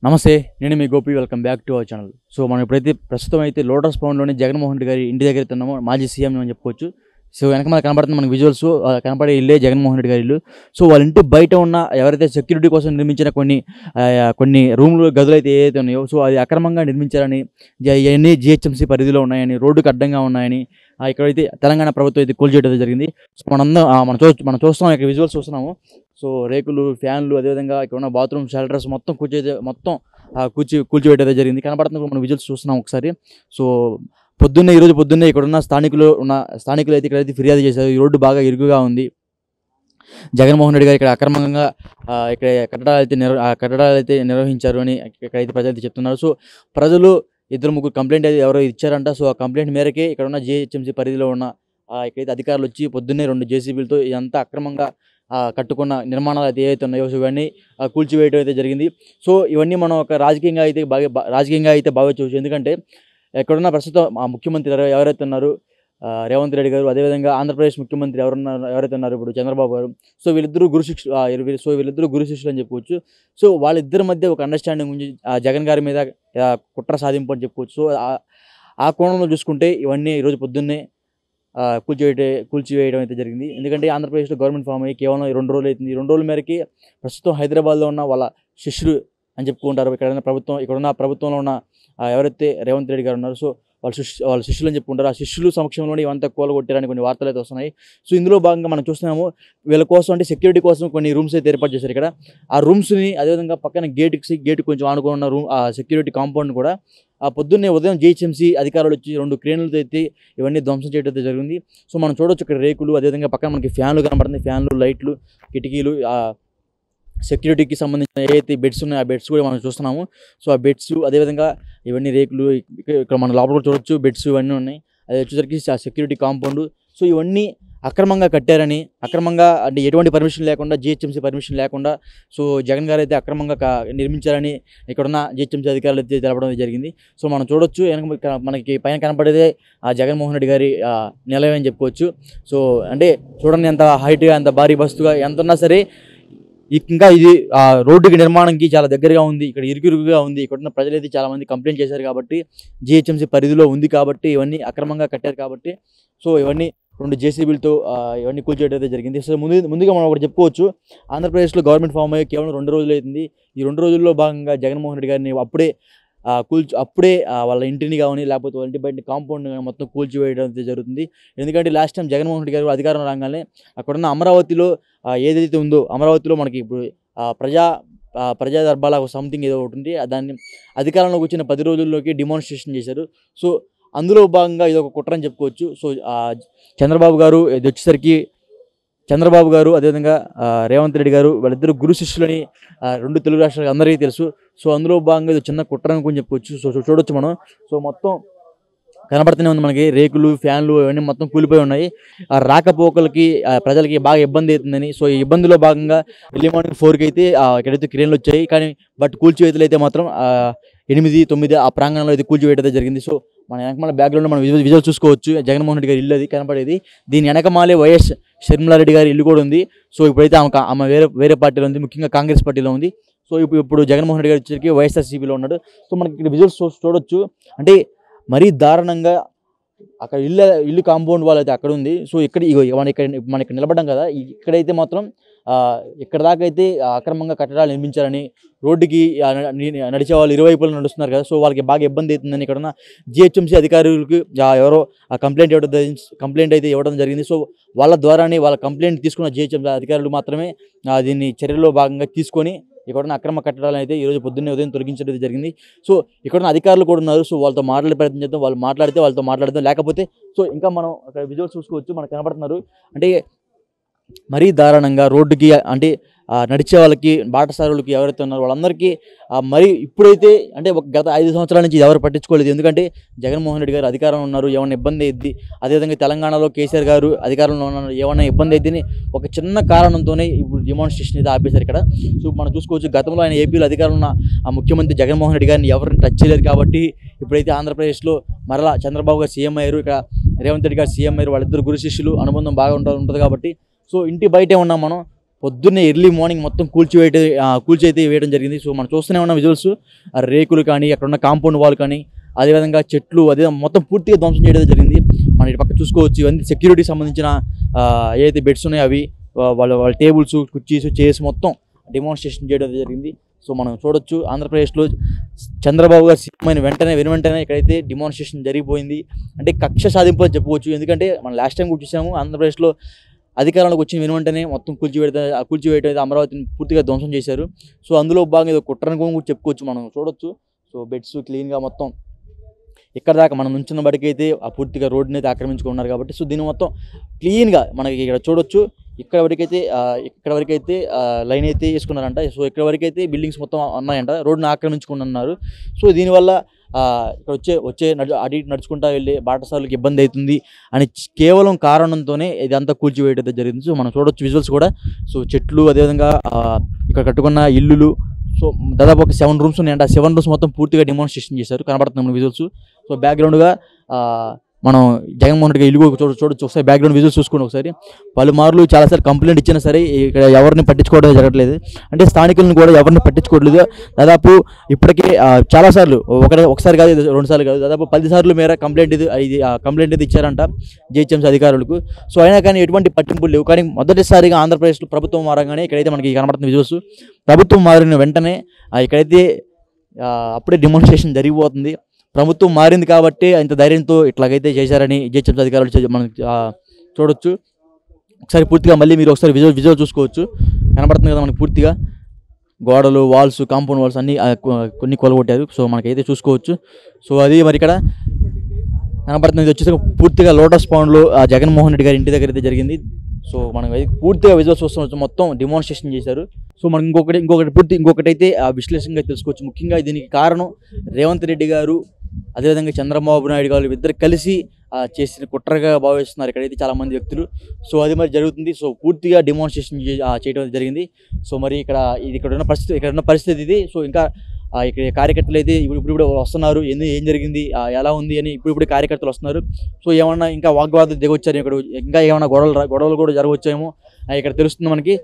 నమస్తే, నేను మీ Gopi. Welcome back to our channel. So మనం ఇప్పుడైతే ప్రస్తుతం అయితే లోటస్ పౌండ్లోని జగన్మోహన్ రెడ్డి గారి ఇంటి దగ్గర ఉన్నాము. మాజీ సీఎం అని చెప్పుకోవచ్చు. సో వెనక మనకు కనబడుతుంది మనకు విజువల్స్. కనపడే ఇల్లే జగన్మోహన్ రెడ్డి గారి ఇల్లు. సో వాళ్ళ ఇంటి బయట ఉన్న ఎవరైతే సెక్యూరిటీ కోసం నిర్మించిన కొన్ని రూమ్లు గదులు అయితే ఏదైతే ఉన్నాయో, సో అది అక్రమంగా నిర్మించారని, ఇవన్నీ జిహెచ్ఎంసీ పరిధిలో ఉన్నాయని, రోడ్డుకు అడ్డంగా ఉన్నాయని ఇక్కడైతే తెలంగాణ ప్రభుత్వం అయితే కూల్చేయడం జరిగింది. సో మనం చూస్తున్నాం, ఇక్కడ విజువల్స్ చూస్తున్నాము. సో రేకులు, ఫ్యాన్లు, అదేవిధంగా ఇక్కడ ఉన్న బాత్రూమ్ షెల్టర్స్ మొత్తం కూల్చివేయడం జరిగింది. కనబడుతున్న మనం విజువల్స్ చూస్తున్నాం ఒకసారి. సో ఈరోజు పొద్దున్నే ఇక్కడ ఉన్న స్థానికులు అయితే ఇక్కడైతే ఫిర్యాదు చేశారు. ఈ రోడ్డు బాగా ఇరుకుగా ఉంది, జగన్మోహన్ రెడ్డి గారు ఇక్కడ అక్రమంగా ఇక్కడ కట్టడాలు అయితే నిర్వహించారు అని ఇక్కడైతే ప్రజలు చెప్తున్నారు. సో ప్రజలు 2-3 కంప్లైంట్ అయితే ఎవరో ఇచ్చారంట. సో ఆ కంప్లైంట్ మేరకే ఇక్కడ ఉన్న జిహెచ్ఎంసీ పరిధిలో ఉన్న ఇక్కడైతే అధికారులు వచ్చి పొద్దున్నే 2 జేసీబీలతో ఇదంతా అక్రమంగా కట్టుకున్న నిర్మాణాలు అయితే ఏవైతే ఉన్నాయో, సో ఇవన్నీ కూల్చివేయడం అయితే జరిగింది. సో ఇవన్నీ మనం ఒక రాజకీయంగా అయితే భావించవచ్చు. ఎందుకంటే ఎక్కడున్న ప్రస్తుతం ముఖ్యమంత్రి ఎవరైతే ఉన్నారు, రేవంత్ రెడ్డి గారు, అదేవిధంగా ఆంధ్రప్రదేశ్ ముఖ్యమంత్రి ఎవరైతే ఉన్నారు ఇప్పుడు చంద్రబాబు గారు, సో వీళ్ళిద్దరూ గురు శిష్యులు అని చెప్పుకోవచ్చు. సో వాళ్ళిద్దరి మధ్య ఒక అండర్స్టాండింగ్ ఉంది, జగన్ గారి మీద కుట్ర సాధింపు అని చెప్పుకోవచ్చు. సో ఆ కోణంలో చూసుకుంటే ఇవన్నీ ఈరోజు పొద్దున్నే కూల్చివేయడం అయితే జరిగింది. ఎందుకంటే ఆంధ్రప్రదేశ్లో గవర్నమెంట్ ఫామ్ అయ్యి కేవలం 2 రోజులు అవుతుంది. ఈ 2 రోజుల మేరకి ప్రస్తుతం హైదరాబాద్లో ఉన్న వాళ్ళ శిష్యులు అని చెప్పుకుంటారు. ఇక్కడున్న ప్రభుత్వంలో ఉన్న ఎవరైతే రేవంత్ రెడ్డి గారు ఉన్నారు, సో వాళ్ళ శిష్యులు అని చెప్పుకుంటారు. ఆ శిష్యులు సమక్షంలోనే ఇవంతా కూలగొట్టారని కొన్ని వార్తలు అయితే వస్తున్నాయి. సో ఇందులో భాగంగా మనం చూస్తున్నాము, వీళ్ళ కోసం అంటే సెక్యూరిటీ కోసం కొన్ని రూమ్స్ అయితే ఏర్పాటు చేశారు ఇక్కడ. ఆ రూమ్స్ని, అదేవిధంగా పక్కన గేట్ కొంచెం ఆనుకున్న రూమ్, ఆ సెక్యూరిటీ కాంపౌండ్ కూడా పొద్దున్నే ఉదయం జిహెచ్ఎంసీ అధికారులు వచ్చి 2 క్రేన్లతో అయితే ఇవన్నీ ధ్వంసం చేయడం అయితే జరిగింది. సో మనం చూడొచ్చు ఇక్కడ రేకులు, అదేవిధంగా పక్కన మనకి ఫ్యాన్లు కనబడుతుంది. ఫ్యాన్లు, లైట్లు, కిటికీలు, సెక్యూరిటీకి సంబంధించిన ఏవైతే బెడ్స్ ఉన్నాయో ఆ బెడ్స్ కూడా మనం చూస్తున్నాము. సో ఆ బెడ్స్, అదేవిధంగా ఇవన్నీ రేకులు, ఇక్కడ మన లోపల కూడా చూడొచ్చు బెడ్స్ ఇవన్నీ ఉన్నాయి. అది వచ్చేసరికి సెక్యూరిటీ కాంపౌండ్. సో ఇవన్నీ అక్రమంగా కట్టారని, అక్రమంగా అంటే ఎటువంటి పర్మిషన్ లేకుండా, జిహెచ్ఎంసీ పర్మిషన్ లేకుండా సో జగన్ గారు అయితే అక్రమంగా నిర్మించారని ఇక్కడున్న జిహెచ్ఎంసీ అధికారులు అయితే తెలపడం జరిగింది. సో మనం చూడొచ్చు, మనకి పైన కనపడేదే ఆ జగన్మోహన్ రెడ్డి గారి నిలయం అని చెప్పుకోవచ్చు. సో అంటే చూడండి, ఎంత హైట్గా, ఎంత భారీ బస్తుగా ఎంత ఉన్నా సరే ఇంకా ఇది రోడ్డుకి నిర్మాణంకి చాలా దగ్గరగా ఉంది, ఇక్కడ ఇరుకుగా ఉంది. ఇక్కడున్న ప్రజలైతే చాలామంది కంప్లైంట్ చేశారు కాబట్టి, జిహెచ్ఎంసీ పరిధిలో ఉంది కాబట్టి, ఇవన్నీ అక్రమంగా కట్టారు కాబట్టి, సో ఇవన్నీ 2 జేసీబీలతో ఇవన్నీ కూల్చేయడం అయితే జరిగింది. సో ముందుగా మనం ఒకటి చెప్పుకోవచ్చు, ఆంధ్రప్రదేశ్లో గవర్నమెంట్ ఫామ్ అయ్యి కేవలం 2 రోజులు అవుతుంది. ఈ 2 రోజుల్లో భాగంగా జగన్మోహన్ రెడ్డి గారిని అప్పుడే వాళ్ళ ఇంటిని కానీ, లేకపోతే వాళ్ళ ఇంటి బయట కాంపౌండ్ కానీ మొత్తం కూల్చివేయడం అయితే జరుగుతుంది. ఎందుకంటే లాస్ట్ టైం జగన్మోహన్ రెడ్డి గారు అధికారం రాగానే అక్కడున్న అమరావతిలో ఏదైతే ఉందో, అమరావతిలో మనకి ఇప్పుడు ప్రజా దర్బార్ సంథింగ్ ఏదో ఒకటి ఉంది, దాన్ని అధికారంలోకి వచ్చిన 10 రోజుల్లోకి డిమాన్స్ట్రేషన్ చేశారు. సో అందులో భాగంగా ఇది ఒక కుట్ర అని చెప్పుకోవచ్చు. సో చంద్రబాబు గారు అదేవిధంగా రేవంత్ రెడ్డి గారు వాళ్ళిద్దరు గురు శిష్యులని 2 తెలుగు రాష్ట్రాలకు అందరికీ తెలుసు. సో అందులో భాగంగా ఇది చిన్న కుట్ర అనుకుని చెప్పుకోవచ్చు. సో చూడొచ్చు మనం. సో మొత్తం కనబడుతూనే ఉంది మనకి, రేకులు, ఫ్యాన్లు ఇవన్నీ మొత్తం కూలిపోయి ఉన్నాయి. రాకపోకలకి ప్రజలకి బాగా ఇబ్బంది అవుతుందని, సో ఈ ఇబ్బందిలో భాగంగా ఎర్లీ మార్నింగ్ 4కి అయితే ఇక్కడైతే క్రేన్లు వచ్చాయి. కానీ బట్ అయితే మాత్రం 8-9 ఆ ప్రాంగణంలో అయితే కూల్చివేయడం జరిగింది. సో మన బ్యాక్గ్రౌండ్లో మనం విజువల్ చూసుకోవచ్చు, జగన్మోహన్ రెడ్డి గారి ఇల్లు అది కనపడేది. దీని వెనకమాలే వైఎస్ షర్మిలారెడ్డి గారి ఇల్లు కూడా ఉంది. సో ఇప్పుడైతే ఆమె వేరే పార్టీలో ఉంది, ముఖ్యంగా కాంగ్రెస్ పార్టీలో ఉంది. సో ఇప్పుడు జగన్మోహన్ రెడ్డి గారు వచ్చేసరికి వైఎస్ఆర్సీపీలో ఉన్నాడు. సో మనకి ఇక్కడ విజువల్స్ చూడొచ్చు, అంటే మరీ దారుణంగా అక్కడ ఇల్లు కాంపౌండ్ వాళ్ళు అయితే అక్కడ ఉంది. సో మన ఇక్కడ నిలబడ్డాం కదా, ఇక్కడైతే మాత్రం ఇక్కడ దాకా అయితే అక్రమంగా కట్టడాలు నిర్మించారని, రోడ్డుకి నడిచే వాళ్ళు ఇరువైపులు నడుస్తున్నారు కదా, సో వాళ్ళకి బాగా ఇబ్బంది అవుతుందని ఇక్కడ ఉన్న జిహెచ్ఎంసీ అధికారులకు ఎవరో కంప్లైంట్ అయితే ఇవ్వడం జరిగింది. సో వాళ్ళ ద్వారానే, వాళ్ళ కంప్లైంట్ తీసుకున్న జిహెచ్ఎంసీ అధికారులు మాత్రమే దీన్ని చర్యలో భాగంగా తీసుకొని ఇక్కడున్న అక్రమ కట్టడాలు అయితే ఈరోజు పొద్దున్నే ఉదయం తొలగించడం జరిగింది. సో ఇక్కడున్న అధికారులు కూడా ఉన్నారు. సో వాళ్ళతో మాట్లాడే ప్రయత్నం చేద్దాం, వాళ్ళు మాట్లాడితే వాళ్ళతో మాట్లాడదాం, లేకపోతే సో ఇంకా మనం అక్కడ విజువల్స్ చూసుకోవచ్చు, మనకు కనబడుతున్నారు. అంటే మరీ దారుణంగా రోడ్డుకి, అంటే నడిచే వాళ్ళకి, బాటసారులకి ఎవరైతే ఉన్నారో వాళ్ళందరికీ మరి ఇప్పుడైతే అంటే గత 5 సంవత్సరాల నుంచి ఎవరు పట్టించుకోలేదు. ఎందుకంటే జగన్మోహన్ రెడ్డి గారు అధికారంలో ఉన్నారు, ఏమైనా ఇబ్బంది అయ్యిద్ది, అదేవిధంగా తెలంగాణలో కేసీఆర్ గారు అధికారంలో ఉన్నారు, ఏమైనా ఇబ్బంది అయ్యిద్దని ఒక చిన్న కారణంతోనే ఇప్పుడు డిమాన్స్ట్రేషన్ అయితే ఆపేశారు ఇక్కడ. సో మనం చూసుకోవచ్చు, గతంలో ఆయన ఏపీలో అధికారంలో ఉన్న ముఖ్యమంత్రి జగన్మోహన్ రెడ్డి గారిని ఎవరిని టచ్ చేయలేరు కాబట్టి, ఇప్పుడైతే ఆంధ్రప్రదేశ్లో మరలా చంద్రబాబు గారు సీఎం అయ్యారు, ఇక్కడ రేవంత్ రెడ్డి గారు సీఎం అయ్యారు, వాళ్ళిద్దరు గురు శిష్యులు అనుబంధం బాగా ఉంటుంది కాబట్టి, సో ఇంటి బయటే ఉన్నాం మనం. పొద్దున్నే ఎర్లీ మార్నింగ్ మొత్తం కూల్చి అయితే వేయడం జరిగింది. సో మనం చూస్తూనే ఉన్న విజువల్స్, రేకులు కానీ, అక్కడ ఉన్న కాంపౌండ్ వాల్ కానీ, అదేవిధంగా చెట్లు, అదే మొత్తం పూర్తిగా ధ్వంసం చేయడం జరిగింది. మనం ఇటు పక్క చూసుకోవచ్చు, ఇవన్నీ సెక్యూరిటీకి సంబంధించిన ఏదైతే బెడ్స్ ఉన్నాయో అవి, వాళ్ళ టేబుల్స్, కుర్చీస్, చైర్స్ మొత్తం డెమాన్స్ట్రేషన్ చేయడం జరిగింది. సో మనం చూడొచ్చు, ఆంధ్రప్రదేశ్లో చంద్రబాబు గారు సీఎం అయిన వెంటనే ఇక్కడైతే డెమాన్స్ట్రేషన్ జరిగిపోయింది. అంటే కక్ష సాధింపు అని చెప్పుకోవచ్చు. ఎందుకంటే మనం లాస్ట్ టైం కూడా చూసాము, ఆంధ్రప్రదేశ్లో అధికారంలోకి వచ్చిన వెంటనే మొత్తం కూల్చివేయడం అయితే అమరావతిని పూర్తిగా ధ్వంసం చేశారు. సో అందులో భాగంగా ఇది కుట్రని కూడా చెప్పుకోవచ్చు. మనం చూడొచ్చు. సో బెడ్స్ క్లీన్గా మొత్తం ఇక్కడ దాకా మనం నుంచున్న బడికైతే ఆ పూర్తిగా రోడ్డుని అయితే ఆక్రమించుకున్నారు కాబట్టి, సో దీన్ని మొత్తం క్లీన్గా మనకి ఇక్కడ చూడొచ్చు. ఇక్కడ వరకైతే లైన్ అయితే వేసుకున్నారంట. సో ఇక్కడ వరకైతే బిల్డింగ్స్ మొత్తం ఉన్నాయంట, రోడ్డుని ఆక్రమించుకున్నారు. సో దీనివల్ల ఇక్కడ వచ్చే అటు ఇటు నడుచుకుంటా వెళ్ళే బాటసారులకు ఇబ్బంది అవుతుంది అని కేవలం కారణంతోనే ఇదంతా కూల్చివేయడం జరిగింది. సో మనం చూడొచ్చు విజువల్స్ కూడా. సో చెట్లు, అదేవిధంగా ఇక్కడ కట్టుకున్న ఇల్లులు, సో దాదాపు ఒక 7 రూమ్స్ ఉన్నాయంట. ఆ 7 రూమ్స్ మొత్తం పూర్తిగా డెమాన్స్ట్రేషన్ చేశారు, కనబడుతున్నాం విజువల్స్. సో బ్యాక్గ్రౌండ్గా మనం జగన్మోహన్ రెడ్డి ఇల్లు చూడొచ్చు. ఒకసారి బ్యాక్గ్రౌండ్ విజువల్స్ చూసుకోండి ఒకసారి. పలుమార్లు చాలాసార్లు కంప్లైంట్ ఇచ్చినా సరే ఇక్కడ ఎవరిని పట్టించుకోవడం జరగట్లేదు. అంటే స్థానికులను కూడా ఎవరిని పట్టించుకోవట్లేదు. దాదాపు ఇప్పటికే చాలాసార్లు, ఒకసారి కాదు, 2 సార్లు కాదు, దాదాపు 10 సార్లు మేర కంప్లైంట్ ఇది ఇచ్చారంట జిహెచ్ఎంసీ అధికారులకు. సో అయినా కానీ ఎటువంటి పట్టింపులు లేవు. కానీ మొదటిసారిగా ఆంధ్రప్రదేశ్లో ప్రభుత్వం మారగానే ఇక్కడైతే మనకి కనబడుతున్న విజువల్స్, ప్రభుత్వం మారిన వెంటనే ఇక్కడైతే అప్పుడే డెమాన్స్ట్రేషన్ జరిగిపోతుంది. ప్రభుత్వం మారింది కాబట్టి ఇంత ధైర్యంతో ఇట్లాగైతే చేశారని జిహెచ్ఎంసీ అధికారులు మనం చూడొచ్చు. ఒకసారి పూర్తిగా మళ్ళీ మీరు ఒకసారి విజువల్ చూసుకోవచ్చు. కనబడుతుంది కదా మనకి పూర్తిగా గోడలు, వాల్స్, కాంపౌండ్ వాల్స్ అన్నీ కొన్ని కొలగొట్టారు. సో మనకైతే చూసుకోవచ్చు. సో అది మరి ఇక్కడ కనబడుతుంది. వచ్చేసి పూర్తిగా లోటస్ పాండ్లో జగన్మోహన్ రెడ్డి గారి ఇంటి దగ్గర అయితే జరిగింది. సో మనం పూర్తిగా విజువల్స్ చూస్తున్నాం, మొత్తం డెమాన్స్ట్రేషన్ చేశారు. సో మనం ఇంకొకటైతే విశ్లేషణగా తెలుసుకోవచ్చు. ముఖ్యంగా దీనికి కారణం రేవంత్ రెడ్డి గారు, అదేవిధంగా చంద్రబాబు నాయుడు గారు ఇద్దరు కలిసి చేసిన కుట్రగా భావిస్తున్నారు ఇక్కడైతే చాలామంది వ్యక్తులు. సో అది మరి జరుగుతుంది. సో పూర్తిగా డెమాన్స్ట్రేషన్ చేయడం జరిగింది. సో మరి ఇక్కడ ఉన్న పరిస్థితి ఇది. సో ఇంకా ఇక్కడ కార్యకర్తలు అయితే ఇప్పుడు వస్తున్నారు. ఏం జరిగింది, ఎలా ఉంది అని ఇప్పుడు కార్యకర్తలు వస్తున్నారు. సో ఏమన్నా ఇంకా వాగ్వాదం దిగొచ్చారు, ఇక్కడ ఇంకా ఏమన్నా గొడవలు కూడా జరగవచ్చేమో ఇక్కడ తెలుస్తుంది మనకి.